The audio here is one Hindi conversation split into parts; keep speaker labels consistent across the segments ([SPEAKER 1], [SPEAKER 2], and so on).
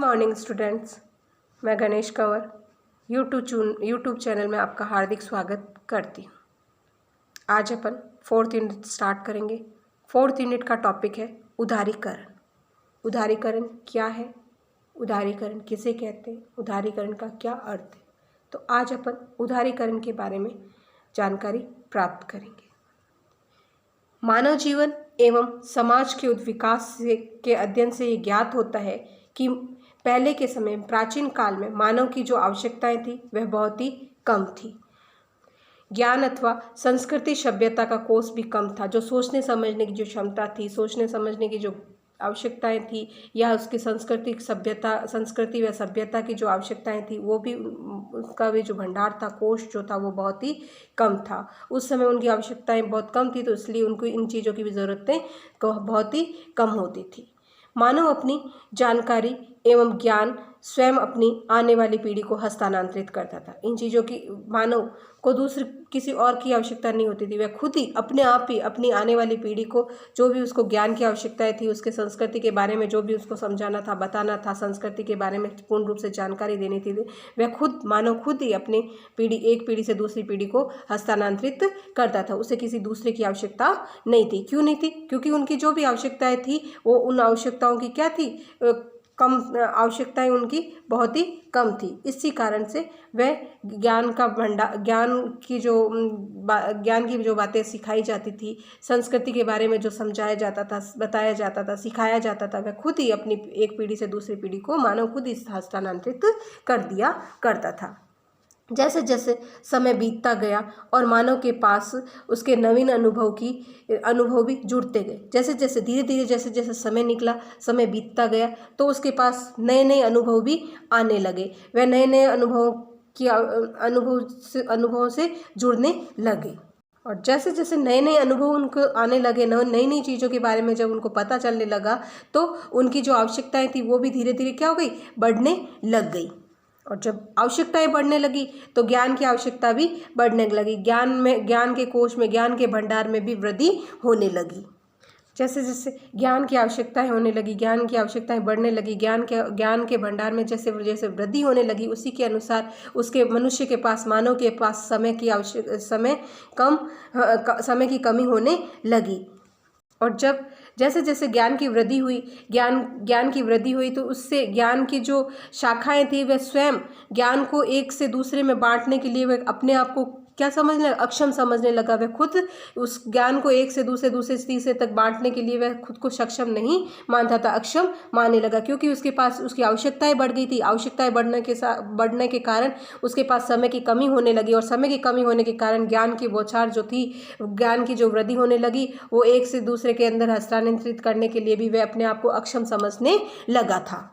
[SPEAKER 1] मॉर्निंग स्टूडेंट्स, मैं गणेश कंवर यूट्यूब चैनल में आपका हार्दिक स्वागत करती हूँ। आज अपन 4th यूनिट स्टार्ट करेंगे। 4th यूनिट का टॉपिक है उदारीकरण। उदारीकरण क्या है, उदारीकरण किसे कहते हैं, उदारीकरण का क्या अर्थ है। तो आज अपन उदारीकरण के बारे में जानकारी प्राप्त करेंगे। मानव जीवन एवं समाज के विकास के अध्ययन से ये ज्ञात होता है कि पहले के समय प्राचीन काल में मानव की जो आवश्यकताएं थी वह बहुत ही कम थी। ज्ञान अथवा संस्कृति सभ्यता का कोष भी कम था। जो सोचने समझने की जो क्षमता थी, सोचने समझने की जो आवश्यकताएं थी, या उसकी संस्कृति व सभ्यता की जो आवश्यकताएं थी, वो भी उसका भी जो भंडार था, कोष जो था, वो बहुत ही कम था। उस समय उनकी आवश्यकताएं बहुत कम थी, तो इसलिए उनको इन चीज़ों की भी ज़रूरतें बहुत ही कम होती थी। मानव अपनी जानकारी एवं ज्ञान स्वयं अपनी आने वाली पीढ़ी को हस्तांतरित करता था। इन चीज़ों की मानव को दूसरे किसी और की आवश्यकता नहीं होती थी। वह खुद ही अपने आप ही अपनी आने वाली पीढ़ी को जो भी उसको ज्ञान की आवश्यकताएं थी, उसके संस्कृति के बारे में जो भी उसको समझाना था, बताना था, संस्कृति के बारे में पूर्ण रूप से जानकारी देनी थी, वह मानव खुद ही अपनी एक पीढ़ी से दूसरी पीढ़ी को हस्तांतरित करता था। उसे किसी दूसरे की आवश्यकता नहीं थी। क्यों नहीं थी? क्योंकि उनकी जो भी आवश्यकताएं थी वो उन आवश्यकताओं की क्या थी, कम आवश्यकताएं उनकी बहुत ही कम थी। इसी कारण से वह ज्ञान की जो बातें सिखाई जाती थी, संस्कृति के बारे में जो समझाया जाता था, बताया जाता था, सिखाया जाता था, वह खुद ही अपनी एक पीढ़ी से दूसरी पीढ़ी को मानव खुद ही हस्तांतरित कर दिया करता था। जैसे जैसे समय बीतता गया और मानव के पास उसके नवीन अनुभव भी जुड़ते गए। जैसे जैसे धीरे धीरे जैसे समय निकला, समय बीतता गया, तो उसके पास नए नए अनुभव भी आने लगे। वह नए नए अनुभवों से जुड़ने लगे। और जैसे जैसे नए नए अनुभव उनको आने लगे, नई नई चीज़ों के बारे में जब उनको पता चलने लगा, तो उनकी जो आवश्यकताएं थी वो भी धीरे धीरे क्या हो गई, बढ़ने लग गई। और जब आवश्यकताएं बढ़ने लगी तो ज्ञान की आवश्यकता भी बढ़ने लगी। ज्ञान के कोष में, ज्ञान के भंडार में भी वृद्धि होने लगी। जैसे जैसे ज्ञान की आवश्यकताएं होने लगी, ज्ञान की आवश्यकताएं बढ़ने लगी, ज्ञान के भंडार में जैसे जैसे वृद्धि होने लगी, उसी के अनुसार मानव के पास समय की कमी होने लगी। और जैसे जैसे ज्ञान की वृद्धि हुई तो उससे ज्ञान की जो शाखाएं थी, वह स्वयं ज्ञान को एक से दूसरे में बांटने के लिए वह अपने आप को अक्षम समझने लगा। वह खुद उस ज्ञान को एक से दूसरे तीसरे तक बांटने के लिए वह खुद को सक्षम नहीं मानता था, अक्षम मानने लगा, क्योंकि उसके पास उसकी आवश्यकताएं बढ़ गई थी। आवश्यकताएं बढ़ने के कारण उसके पास समय की कमी होने लगी, और समय की कमी होने के कारण ज्ञान की बौछार जो थी, ज्ञान की जो वृद्धि होने लगी, वो एक से दूसरे के अंदर हस्तांतरित करने के लिए भी वह अपने आप को अक्षम समझने लगा था।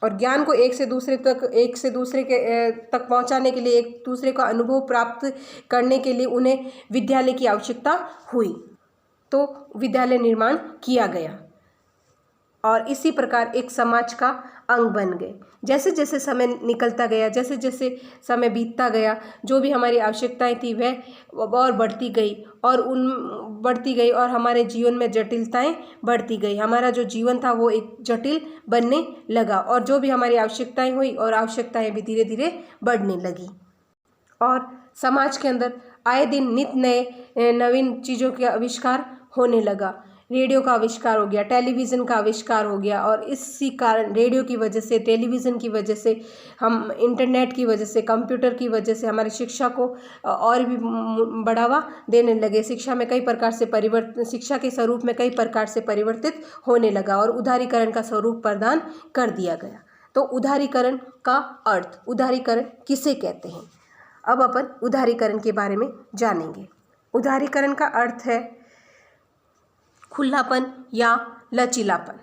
[SPEAKER 1] और ज्ञान को एक से दूसरे तक पहुंचाने के लिए, एक दूसरे का अनुभव प्राप्त करने के लिए उन्हें विद्यालय की आवश्यकता हुई। तो विद्यालय निर्माण किया गया और इसी प्रकार एक समाज का अंग बन गए। जैसे जैसे समय निकलता गया, जैसे जैसे समय बीतता गया, जो भी हमारी आवश्यकताएं थी वह और बढ़ती गई और हमारे जीवन में जटिलताएं बढ़ती गई। हमारा जो जीवन था वो एक जटिल बनने लगा, और जो भी हमारी आवश्यकताएं हुई और आवश्यकताएं भी धीरे धीरे बढ़ने लगी। और समाज के अंदर आए दिन नित नए नवीन चीज़ों के आविष्कार होने लगा। रेडियो का आविष्कार हो गया, टेलीविज़न का आविष्कार हो गया, और इसी कारण रेडियो की वजह से, टेलीविज़न की वजह से, हम इंटरनेट की वजह से, कंप्यूटर की वजह से हमारी शिक्षा को और भी बढ़ावा देने लगे। शिक्षा के स्वरूप में कई प्रकार से परिवर्तित होने लगा और उदारीकरण का स्वरूप प्रदान कर दिया गया। तो उदारीकरण का अर्थ, उदारीकरण किसे कहते हैं, अब अपन उदारीकरण के बारे में जानेंगे। उदारीकरण का अर्थ है खुलापन या लचीलापन।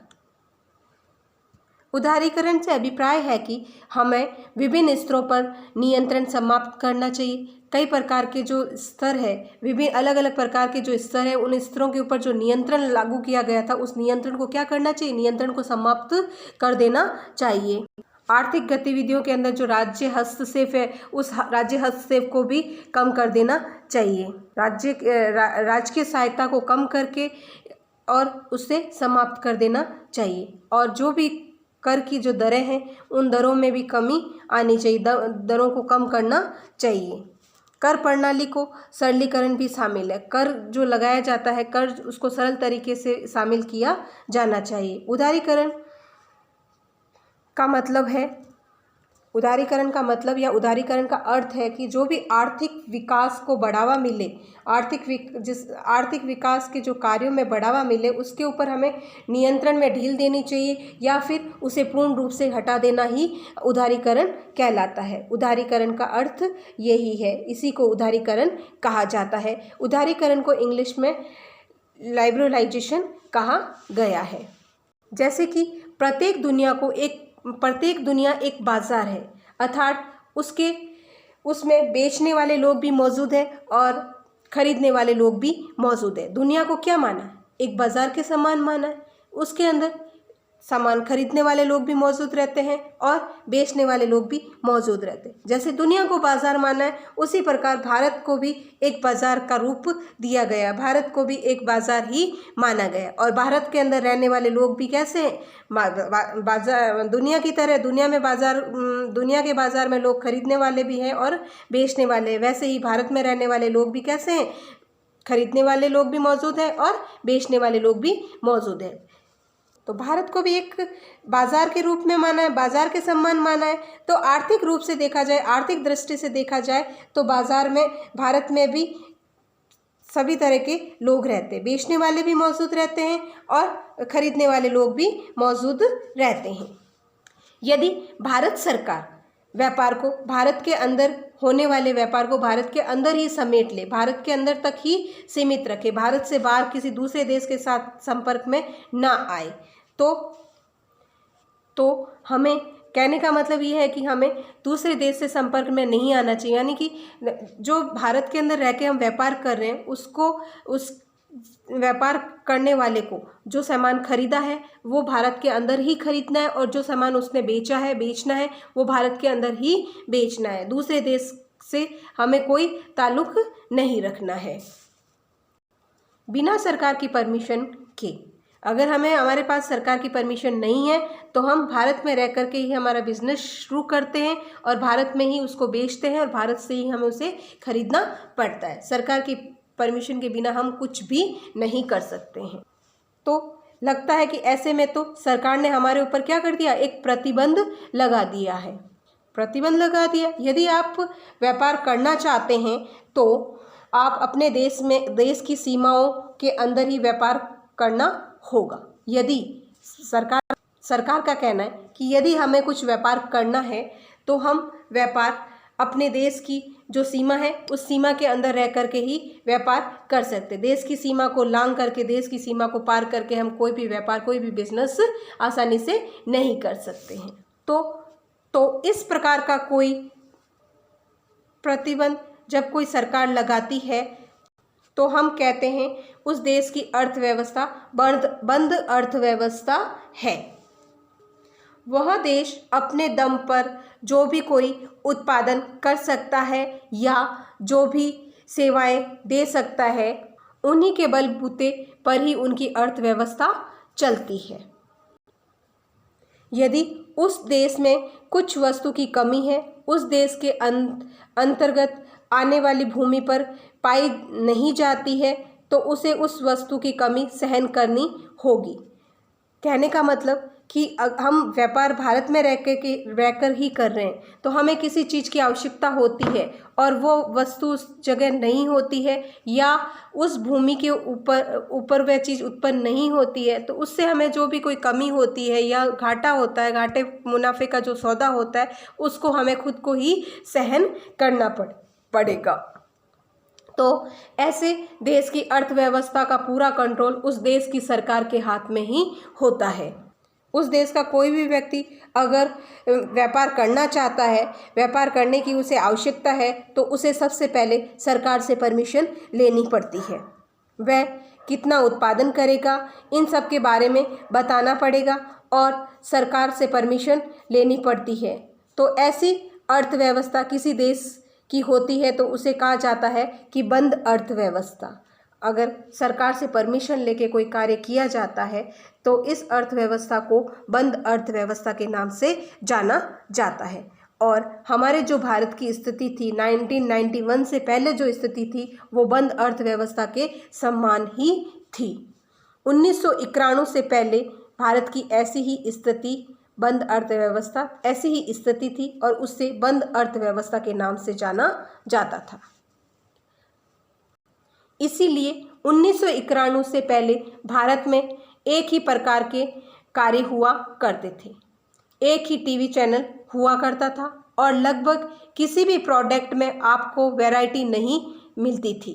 [SPEAKER 1] उदारीकरण से अभिप्राय है कि हमें विभिन्न स्तरों पर नियंत्रण समाप्त करना चाहिए। कई प्रकार के जो स्तर है, विभिन्न अलग अलग प्रकार के जो स्तर है, उन स्तरों के ऊपर जो नियंत्रण लागू किया गया था, उस नियंत्रण को क्या करना चाहिए, नियंत्रण को समाप्त कर देना चाहिए। आर्थिक गतिविधियों के अंदर जो राज्य हस्तक्षेप है, उस राज्य हस्तक्षेप को भी कम कर देना चाहिए। राजकीय सहायता को कम करके और उसे समाप्त कर देना चाहिए। और जो भी कर की जो दरें हैं उन दरों में भी कमी आनी चाहिए, दरों को कम करना चाहिए। कर प्रणाली को सरलीकरण भी शामिल है। कर जो लगाया जाता है, कर उसको सरल तरीके से शामिल किया जाना चाहिए। उदारीकरण का मतलब है, उदारीकरण का मतलब या उदारीकरण का अर्थ है कि जो भी आर्थिक विकास को बढ़ावा मिले, आर्थिक विकास के जो कार्यों में बढ़ावा मिले उसके ऊपर हमें नियंत्रण में ढील देनी चाहिए या फिर उसे पूर्ण रूप से हटा देना ही उदारीकरण कहलाता है। उदारीकरण का अर्थ यही है, इसी को उदारीकरण कहा जाता है। उदारीकरण को इंग्लिश में लिबरलाइजेशन कहा गया है। जैसे कि प्रत्येक दुनिया एक बाजार है, अर्थात उसमें बेचने वाले लोग भी मौजूद हैं और खरीदने वाले लोग भी मौजूद हैं। दुनिया को क्या माना है? एक बाजार के समान माना है। उसके अंदर सामान खरीदने वाले लोग भी मौजूद रहते हैं और बेचने वाले लोग भी मौजूद रहते हैं। जैसे दुनिया को बाजार माना है, उसी प्रकार भारत को भी एक बाजार का रूप दिया गया, भारत को भी एक बाजार ही माना गया। और भारत के अंदर रहने वाले लोग भी कैसे हैं? बाजार दुनिया की तरह, दुनिया के बाजार में लोग खरीदने वाले भी हैं और बेचने वाले हैं। वैसे ही भारत में रहने वाले लोग भी कैसे हैं? खरीदने वाले लोग भी मौजूद हैं और बेचने वाले लोग भी मौजूद हैं। तो भारत को भी एक बाजार के रूप में माना है, बाजार के समान माना है। तो आर्थिक रूप से देखा जाए, आर्थिक दृष्टि से देखा जाए तो बाजार में, भारत में भी सभी तरह के लोग रहते हैं, बेचने वाले भी मौजूद रहते हैं और खरीदने वाले लोग भी मौजूद रहते हैं। यदि भारत सरकार व्यापार को, भारत के अंदर होने वाले व्यापार को भारत के अंदर ही समेट ले, भारत के अंदर तक ही सीमित रखे, भारत से बाहर किसी दूसरे देश के साथ संपर्क में ना आए, तो हमें कहने का मतलब ये है कि हमें दूसरे देश से संपर्क में नहीं आना चाहिए। यानी कि जो भारत के अंदर रह के हम व्यापार कर रहे हैं, उसको, उस व्यापार करने वाले को जो सामान खरीदा है वो भारत के अंदर ही खरीदना है और जो सामान उसने बेचना है वो भारत के अंदर ही बेचना है। दूसरे देश से हमें कोई ताल्लुक नहीं रखना है। बिना सरकार की परमिशन के, अगर हमारे पास सरकार की परमिशन नहीं है तो हम भारत में रह कर के ही हमारा बिजनेस शुरू करते हैं और भारत में ही उसको बेचते हैं और भारत से ही हमें उसे खरीदना पड़ता है। सरकार की परमिशन के बिना हम कुछ भी नहीं कर सकते हैं। तो लगता है कि ऐसे में तो सरकार ने हमारे ऊपर क्या कर दिया? एक प्रतिबंध लगा दिया है, प्रतिबंध लगा दिया। यदि आप व्यापार करना चाहते हैं तो आप अपने देश की सीमाओं के अंदर ही व्यापार करना होगा। यदि सरकार का कहना है कि यदि हमें कुछ व्यापार करना है तो हम व्यापार अपने देश की जो सीमा है उस सीमा के अंदर रह करके ही व्यापार कर सकते। देश की सीमा को लांघ करके, देश की सीमा को पार करके हम कोई भी व्यापार, कोई भी बिजनेस आसानी से नहीं कर सकते हैं। तो इस प्रकार का कोई प्रतिबंध जब कोई सरकार लगाती है तो हम कहते हैं उस देश की अर्थव्यवस्था बंद अर्थव्यवस्था है। वह देश अपने दम पर जो भी कोई उत्पादन कर सकता है या जो भी सेवाएं दे सकता है, उन्हीं के बलबूते पर ही उनकी अर्थव्यवस्था चलती है। यदि उस देश में कुछ वस्तु की कमी है, उस देश के अंतर्गत आने वाली भूमि पर पाई नहीं जाती है, तो उसे उस वस्तु की कमी सहन करनी होगी। कहने का मतलब कि हम व्यापार भारत में रहकर ही कर रहे हैं तो हमें किसी चीज़ की आवश्यकता होती है और वो वस्तु उस जगह नहीं होती है या उस भूमि के ऊपर वह चीज़ उत्पन्न नहीं होती है, तो उससे हमें जो भी कोई कमी होती है या घाटा होता है, घाटे मुनाफे का जो सौदा होता है, उसको हमें खुद को ही सहन करना पड़ेगा। तो ऐसे देश की अर्थव्यवस्था का पूरा कंट्रोल उस देश की सरकार के हाथ में ही होता है। उस देश का कोई भी व्यक्ति अगर व्यापार करना चाहता है, व्यापार करने की उसे आवश्यकता है, तो उसे सबसे पहले सरकार से परमिशन लेनी पड़ती है। वह कितना उत्पादन करेगा, इन सब के बारे में बताना पड़ेगा और सरकार से परमिशन लेनी पड़ती है। तो ऐसी अर्थव्यवस्था किसी देश की होती है तो उसे कहा जाता है कि बंद अर्थव्यवस्था। अगर सरकार से परमिशन लेके कोई कार्य किया जाता है तो इस अर्थव्यवस्था को बंद अर्थव्यवस्था के नाम से जाना जाता है। और हमारे जो भारत की स्थिति थी 1991 से पहले जो स्थिति थी वो बंद अर्थव्यवस्था के समान ही थी। 1991 से पहले भारत की ऐसी ही स्थिति बंद अर्थव्यवस्था ऐसी ही स्थिति थी और उससे बंद अर्थव्यवस्था के नाम से जाना जाता था। इसीलिए 1991 से पहले भारत में एक ही प्रकार के कार्य हुआ करते थे, एक ही टीवी चैनल हुआ करता था और लगभग किसी भी प्रोडक्ट में आपको वैरायटी नहीं मिलती थी,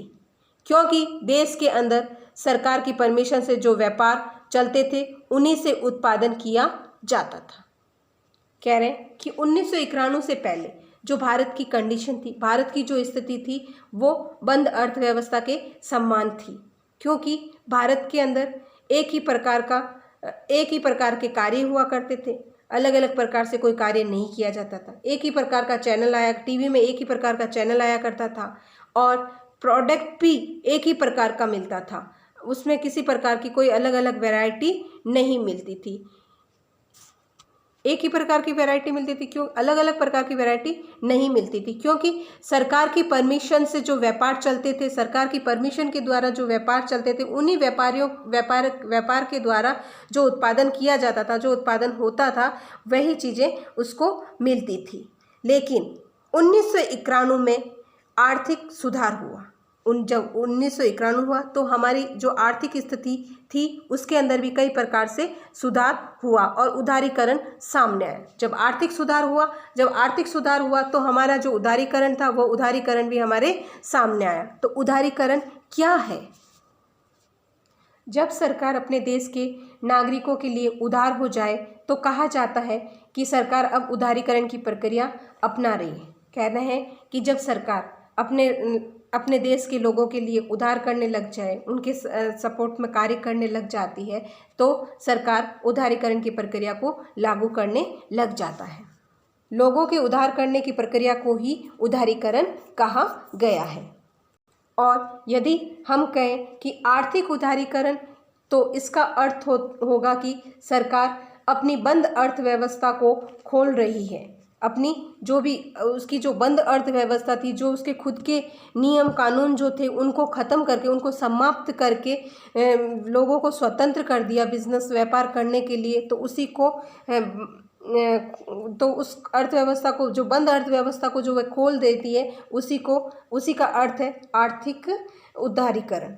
[SPEAKER 1] क्योंकि देश के अंदर सरकार की परमिशन से जो व्यापार चलते थे उन्हीं से उत्पादन किया जाता था। कह रहे हैं कि 1991 से पहले जो भारत की कंडीशन थी, भारत की जो स्थिति थी वो बंद अर्थव्यवस्था के समान थी, क्योंकि भारत के अंदर एक ही प्रकार के कार्य हुआ करते थे, अलग अलग प्रकार से कोई कार्य नहीं किया जाता था। एक ही प्रकार का चैनल आया, टीवी में एक ही प्रकार का चैनल आया करता था और प्रोडक्ट भी एक ही प्रकार का मिलता था, उसमें किसी प्रकार की कोई अलग अलग वैरायटी नहीं मिलती थी। एक ही प्रकार की वैरायटी मिलती थी, क्यों अलग अलग प्रकार की वैरायटी नहीं मिलती थी? क्योंकि सरकार की परमिशन से जो व्यापार चलते थे, सरकार की परमिशन के द्वारा जो व्यापार चलते थे, उन्हीं व्यापार के द्वारा जो उत्पादन किया जाता था, जो उत्पादन होता था, वही चीज़ें उसको मिलती थी। लेकिन 1991 में आर्थिक सुधार हुआ। जब 1991 हुआ तो हमारी जो आर्थिक स्थिति थी उसके अंदर भी कई प्रकार से सुधार हुआ और उदारीकरण सामने आया। जब आर्थिक सुधार हुआ तो हमारा जो उदारीकरण था वो उदारीकरण भी हमारे सामने आया। तो उदारीकरण क्या है? जब सरकार अपने देश के नागरिकों के लिए उदार हो जाए तो कहा जाता है कि सरकार अब उदारीकरण की प्रक्रिया अपना रही है। कहना है कि जब सरकार अपने देश के लोगों के लिए उधार करने लग जाए, उनके सपोर्ट में कार्य करने लग जाती है तो सरकार उदारीकरण की प्रक्रिया को लागू करने लग जाता है। लोगों के उधार करने की प्रक्रिया को ही उदारीकरण कहा गया है। और यदि हम कहें कि आर्थिक उदारीकरण तो इसका अर्थ होगा कि सरकार अपनी बंद अर्थव्यवस्था को खोल रही है, अपनी जो भी उसकी जो बंद अर्थव्यवस्था थी, जो उसके खुद के नियम कानून जो थे उनको ख़त्म करके, उनको समाप्त करके लोगों को स्वतंत्र कर दिया बिजनेस व्यापार करने के लिए, तो उसी को तो उस अर्थव्यवस्था को, जो बंद अर्थव्यवस्था को जो वह खोल देती है, उसी का अर्थ है आर्थिक उदारीकरण।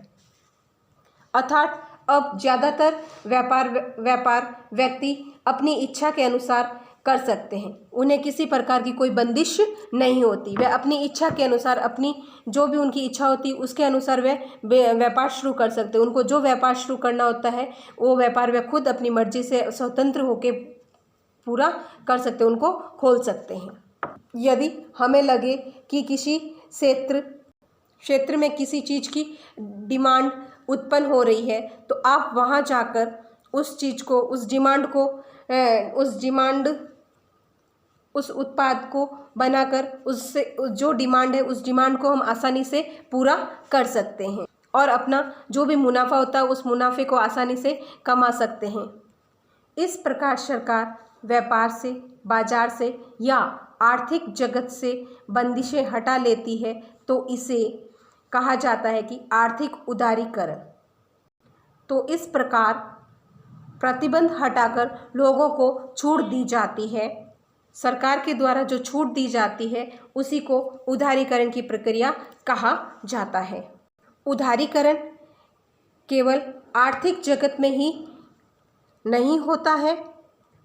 [SPEAKER 1] अर्थात अब ज़्यादातर व्यापार व्यक्ति अपनी इच्छा के अनुसार कर सकते हैं, उन्हें किसी प्रकार की कोई बंदिश नहीं होती। वे अपनी इच्छा के अनुसार, अपनी जो भी उनकी इच्छा होती है उसके अनुसार वे व्यापार शुरू कर सकते हैं। उनको जो व्यापार शुरू करना होता है वो व्यापार वे खुद अपनी मर्जी से स्वतंत्र होकर पूरा कर सकते हैं, उनको खोल सकते हैं। यदि हमें लगे कि किसी क्षेत्र में किसी चीज़ की डिमांड उत्पन्न हो रही है तो आप वहाँ जाकर उस उत्पाद को बनाकर उससे जो डिमांड है उस डिमांड को हम आसानी से पूरा कर सकते हैं और अपना जो भी मुनाफा होता है उस मुनाफे को आसानी से कमा सकते हैं। इस प्रकार सरकार व्यापार से, बाजार से या आर्थिक जगत से बंदिशें हटा लेती है तो इसे कहा जाता है कि आर्थिक उदारीकरण। तो इस प्रकार प्रतिबंध हटाकर लोगों को छूट दी जाती है, सरकार के द्वारा जो छूट दी जाती है उसी को उदारीकरण की प्रक्रिया कहा जाता है। उदारीकरण केवल आर्थिक जगत में ही नहीं होता है,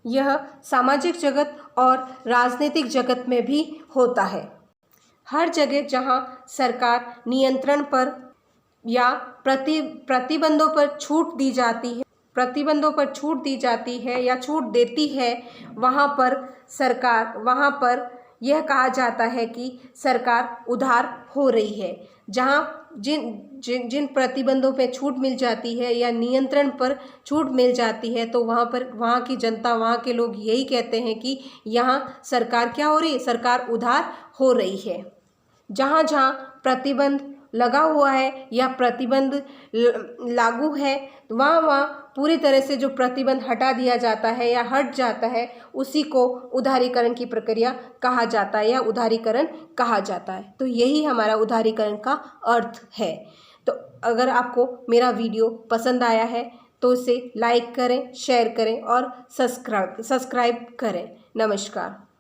[SPEAKER 1] यह सामाजिक जगत और राजनीतिक जगत में भी होता है। हर जगह जहां सरकार नियंत्रण पर या प्रतिबंधों पर छूट दी जाती है या छूट देती है, वहाँ पर यह कहा जाता है कि सरकार उधार हो रही है। जहाँ जिन प्रतिबंधों पे छूट मिल जाती है या नियंत्रण पर छूट मिल जाती है तो वहाँ की जनता, वहाँ के लोग यही कहते हैं कि यहाँ सरकार क्या हो रही है, सरकार उधार हो रही है। जहाँ जहाँ प्रतिबंध लगा हुआ है या प्रतिबंध लागू है, वहाँ पूरी तरह से जो प्रतिबंध हटा दिया जाता है या हट जाता है, उसी को उदारीकरण की प्रक्रिया कहा जाता है या उदारीकरण कहा जाता है। तो यही हमारा उदारीकरण का अर्थ है। तो अगर आपको मेरा वीडियो पसंद आया है तो इसे लाइक करें, शेयर करें और सब्सक्राइब करें। नमस्कार।